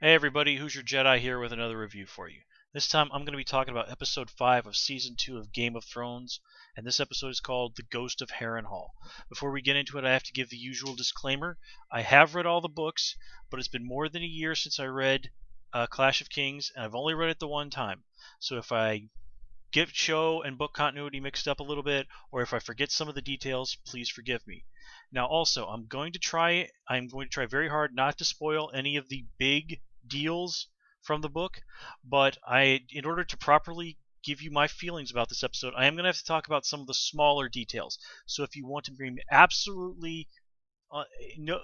Hey everybody, Who's Your Jedi here with another review for you. This time I'm going to be talking about episode 5 of season 2 of Game of Thrones, and this episode is called The Ghost of Harrenhal. Before we get into it, I have to give the usual disclaimer. I have read all the books, but it's been more than a year since I read Clash of Kings, and I've only read it the one time. So if I get show and book continuity mixed up a little bit, or if I forget some of the details, please forgive me. Now also, I'm going to try very hard not to spoil any of the big deals from the book, but in order to properly give you my feelings about this episode, I am going to have to talk about some of the smaller details. So if you want to be absolutely uh, no,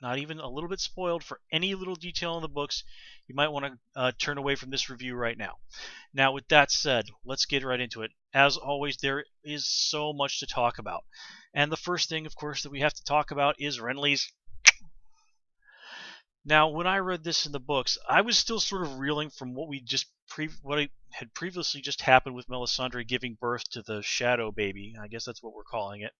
not even a little bit spoiled for any little detail in the books, you might want to turn away from this review right now. Now, with that said, let's get right into it. As always, there is so much to talk about. And the first thing, of course, that we have to talk about is Renly's. Now, when I read this in the books, I was still sort of reeling from what had previously just happened with Melisandre giving birth to the Shadow Baby. I guess that's what we're calling it.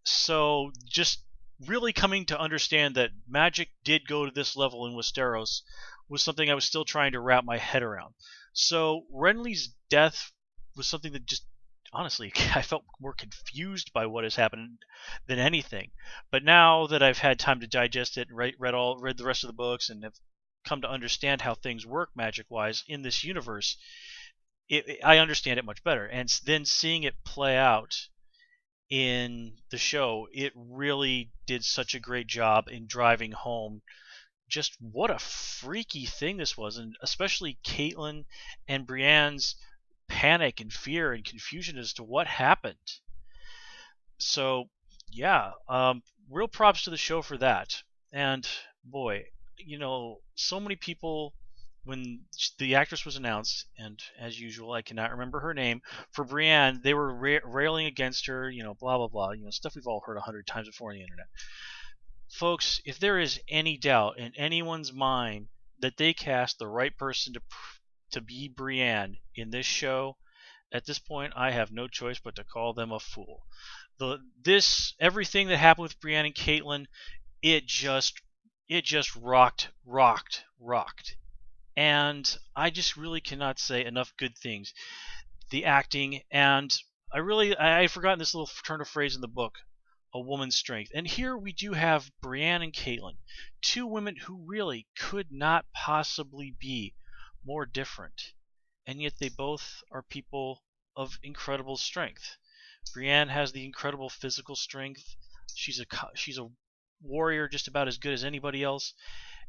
So, just really coming to understand that magic did go to this level in Westeros was something I was still trying to wrap my head around. So, Renly's death was something that just honestly, I felt more confused by what has happened than anything. But now that I've had time to digest it and read the rest of the books and have come to understand how things work magic-wise in this universe, I understand it much better. And then seeing it play out in the show, it really did such a great job in driving home just what a freaky thing this was, and especially Caitlyn and Brienne's panic and fear and confusion as to what happened. So, yeah, real props to the show for that. And boy, so many people, when the actress was announced, and as usual, I cannot remember her name, for Brienne, they were railing against her, blah, blah, blah, stuff we've all heard 100 times before on the internet. Folks, if there is any doubt in anyone's mind that they cast the right person to be Brienne in this show, at this point I have no choice but to call them a fool. Everything that happened with Brienne and Caitlyn, it just rocked. And I just really cannot say enough good things. The acting, and I had forgotten this little turn of phrase in the book, a woman's strength. And here we do have Brienne and Caitlyn, two women who really could not possibly be more different, and yet they both are people of incredible strength. Brienne has the incredible physical strength. She's a warrior just about as good as anybody else,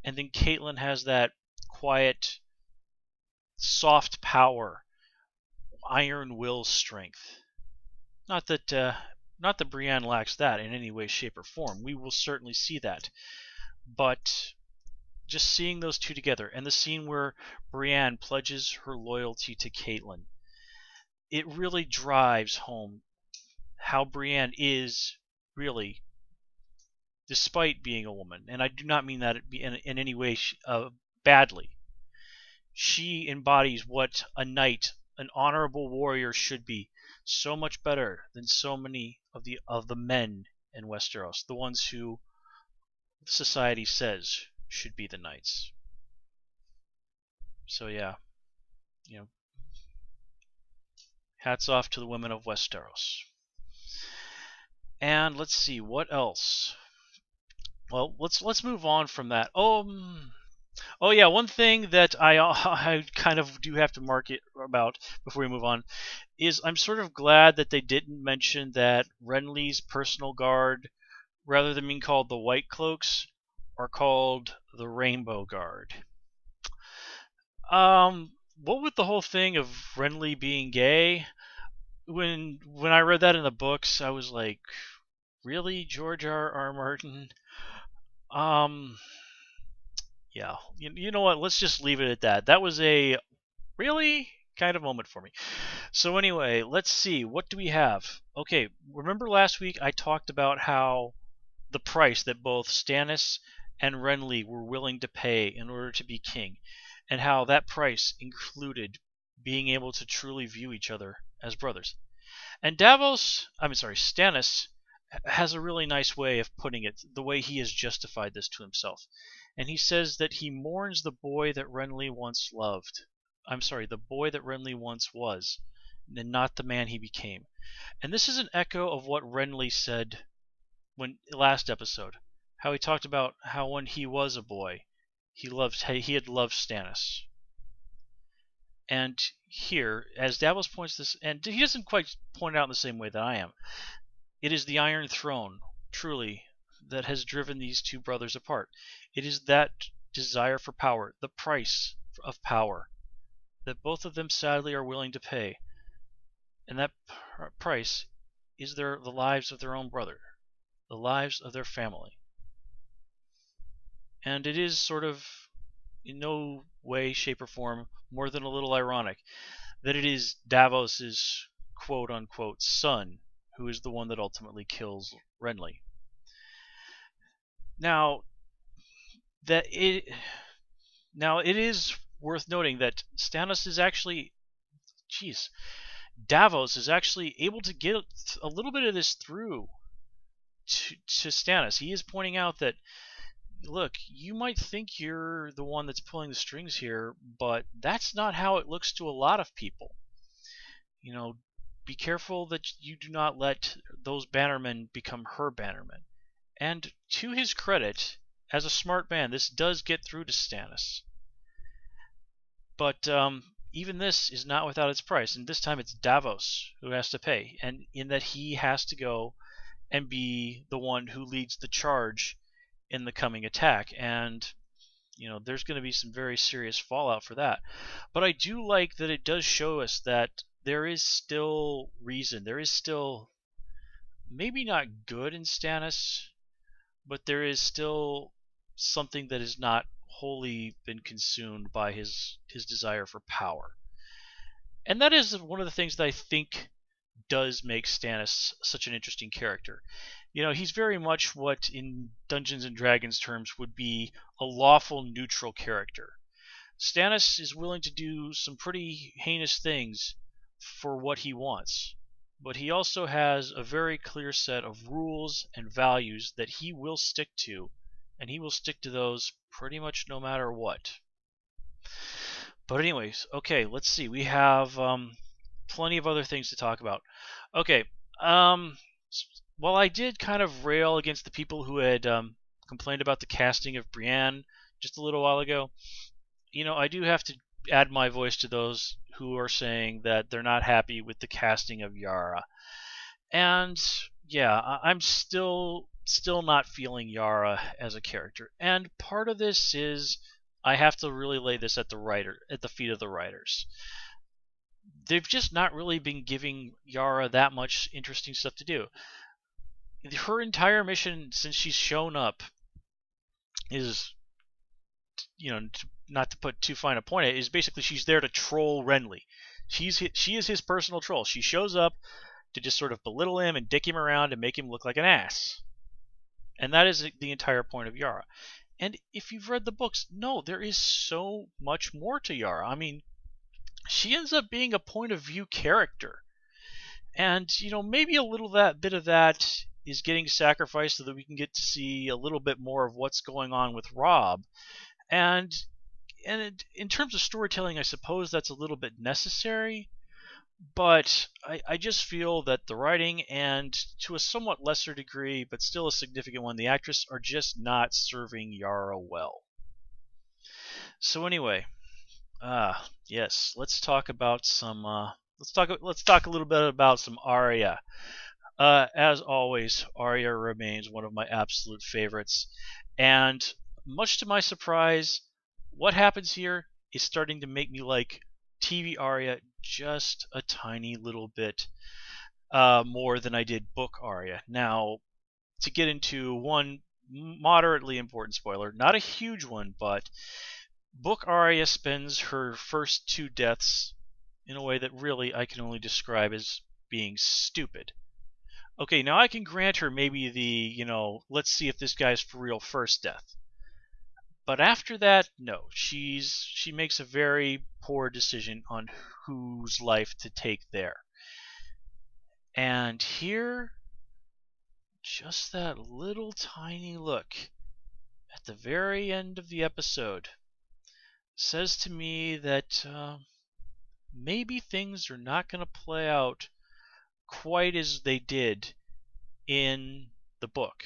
and then Caitlyn has that quiet, soft power, iron will strength. Not that Brienne lacks that in any way, shape, or form. We will certainly see that, but just seeing those two together, and the scene where Brienne pledges her loyalty to Caitlyn, it really drives home how Brienne is really, despite being a woman, and I do not mean that in any way badly. She embodies what a knight, an honorable warrior should be, so much better than so many of the men in Westeros, the ones who society says should be the knights. So yeah, hats off to the women of Westeros. And let's see what else. Well, let's move on from that. Oh yeah, one thing that I kind of do have to mark it about before we move on is I'm sort of glad that they didn't mention that Renly's personal guard, rather than being called the White Cloaks, are called the Rainbow Guard. What with the whole thing of Renly being gay, when I read that in the books, I was like, really, George R. Martin? Yeah, you know what? Let's just leave it at that. That was a really kind of moment for me. So anyway, let's see. What do we have? Okay, remember last week I talked about how the price that both Stannis and Renly were willing to pay in order to be king, and how that price included being able to truly view each other as brothers. And Stannis has a really nice way of putting it, the way he has justified this to himself. and he says that he mourns the boy that Renly once loved. I'm sorry, the boy that Renly once was, and not the man he became. And this is an echo of what Renly said when last episode, how he talked about how when he was a boy, he had loved Stannis. And here, as Davos points this, and he doesn't quite point it out in the same way that I am, it is the Iron Throne, truly, that has driven these two brothers apart. It is that desire for power, the price of power, that both of them sadly are willing to pay. And that price is the lives of their own brother, the lives of their family. And it is sort of, in no way, shape, or form, more than a little ironic that it is Davos's quote-unquote son who is the one that ultimately kills Renly. Now, it is worth noting that Stannis is actually, Davos is actually able to get a little bit of this through to Stannis. He is pointing out that, look, you might think you're the one that's pulling the strings here, but that's not how it looks to a lot of people. You know, be careful that you do not let those bannermen become her bannermen. And to his credit, as a smart man, this does get through to Stannis. But even this is not without its price, and this time it's Davos who has to pay, and in that he has to go and be the one who leads the charge in the coming attack, and there's going to be some very serious fallout for that. But I do like that it does show us that there is still reason, there is still maybe not good in Stannis, but there is still something that has not wholly been consumed by his desire for power. And that is one of the things that I think does make Stannis such an interesting character. He's very much what in Dungeons and Dragons terms would be a lawful neutral character. Stannis is willing to do some pretty heinous things for what he wants, but he also has a very clear set of rules and values that he will stick to, and he will stick to those pretty much no matter what. But anyways, okay, let's see. We have plenty of other things to talk about. Okay, well, I did kind of rail against the people who had complained about the casting of Brienne just a little while ago. I do have to add my voice to those who are saying that they're not happy with the casting of Yara. And yeah, I'm still not feeling Yara as a character. And part of this is I have to really lay this at the feet of the writers. They've just not really been giving Yara that much interesting stuff to do. Her entire mission since she's shown up is, not to put too fine a point on it, is basically she's there to troll Renly. She is his personal troll. She shows up to just sort of belittle him and dick him around and make him look like an ass. And that is the entire point of Yara. And if you've read the books, no, there is so much more to Yara. I mean, she ends up being a point of view character. And, maybe a little bit of that is getting sacrificed so that we can get to see a little bit more of what's going on with Robb. And in terms of storytelling, I suppose that's a little bit necessary. But I just feel that the writing, and to a somewhat lesser degree, but still a significant one, the actress are just not serving Yara well. So anyway, yes, let's talk about some. Let's talk a little bit about some Arya. As always, Arya remains one of my absolute favorites, and much to my surprise, what happens here is starting to make me like TV Arya just a tiny little bit more than I did book Arya. Now, to get into one moderately important spoiler, not a huge one, but book Arya spends her first two deaths in a way that really I can only describe as being stupid. Okay, now I can grant her maybe the, let's see if this guy's for real first death. But after that, no, she makes a very poor decision on whose life to take there. And here, just that little tiny look at the very end of the episode says to me that maybe things are not going to play out quite as they did in the book.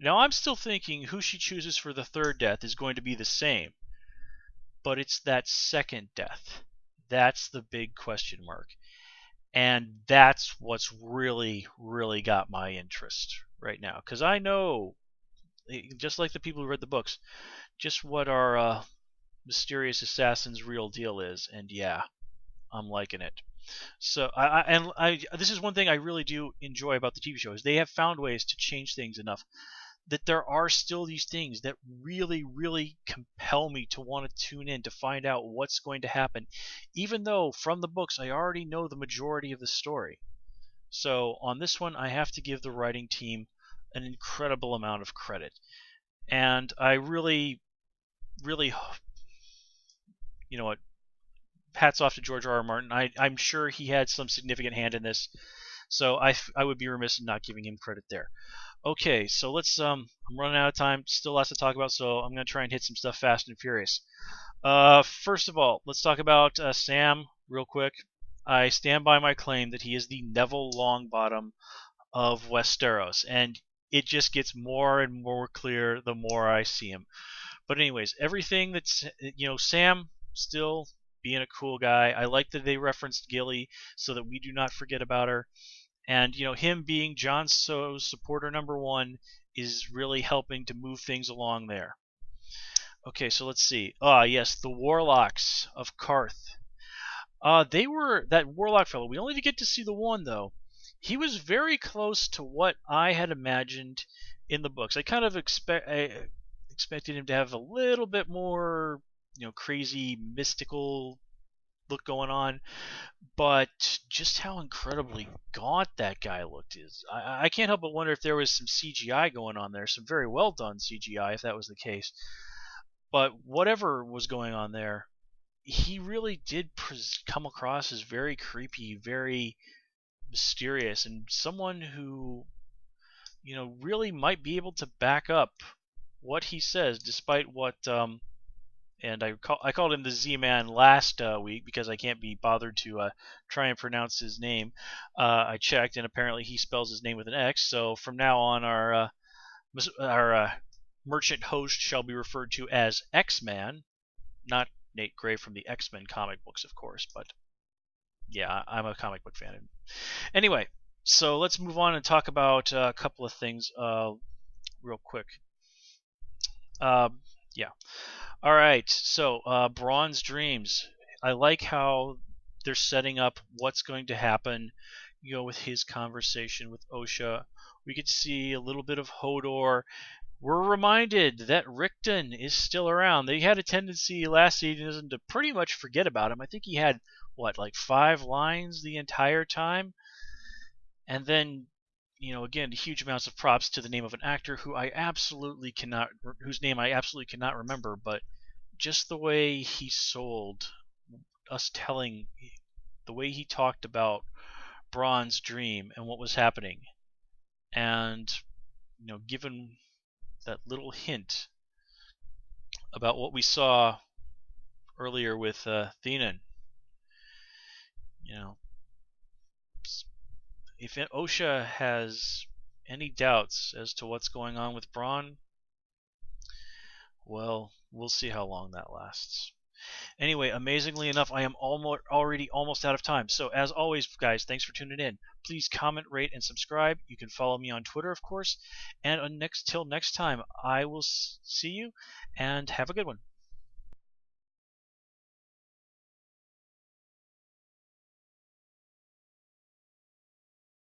Now, I'm still thinking who she chooses for the third death is going to be the same, but it's that second death. That's the big question mark. And that's what's really, really got my interest right now. Because I know, just like the people who read the books, just what our mysterious assassin's real deal is. And yeah, I'm liking it. So this is one thing I really do enjoy about the TV show is they have found ways to change things enough that there are still these things that really, really compel me to want to tune in to find out what's going to happen, even though from the books I already know the majority of the story. So on this one, I have to give the writing team an incredible amount of credit. And I really, really, you know what, hats off to George R. R. Martin. I'm sure he had some significant hand in this. So I would be remiss in not giving him credit there. Okay, so let's I'm running out of time. Still lots to talk about, so I'm gonna try and hit some stuff fast and furious. First of all, let's talk about Sam real quick. I stand by my claim that he is the Neville Longbottom of Westeros, and it just gets more and more clear the more I see him. But anyways, everything that's Sam still being a cool guy. I like that they referenced Gilly so that we do not forget about her. And him being Jon Snow's supporter number one is really helping to move things along there. Okay, so let's see. Yes, the Warlocks of Karth. They were that Warlock fellow. We only get to see the one though. He was very close to what I had imagined in the books. I kind of expected him to have a little bit more, crazy mystical look going on. But just how incredibly gaunt that guy looked is I can't help but wonder if there was some CGI going on there, some very well done CGI if that was the case. But whatever was going on there, he really did come across as very creepy, very mysterious, and someone who really might be able to back up what he says, despite what and I called him the Z-Man last week because I can't be bothered to try and pronounce his name. I checked, and apparently he spells his name with an X. So from now on, our merchant host shall be referred to as X-Man, not Nate Gray from the X-Men comic books, of course. But yeah, I'm a comic book fan. Anyway, so let's move on and talk about a couple of things real quick. Yeah. All right, so Braun's dreams. I like how they're setting up what's going to happen, with his conversation with Osha. We get to see a little bit of Hodor. We're reminded that Rickon is still around. They had a tendency last season to pretty much forget about him. I think he had, like 5 lines the entire time? And then again, huge amounts of props to the name of an actor whose name I absolutely cannot remember, but just the way he sold us, the way he talked about Braun's dream and what was happening, and given that little hint about what we saw earlier with Theoden, if Osha has any doubts as to what's going on with Braun, well, we'll see how long that lasts. Anyway, amazingly enough, I am already almost out of time. So as always, guys, thanks for tuning in. Please comment, rate, and subscribe. You can follow me on Twitter, of course. And till next time, I will see you, and have a good one.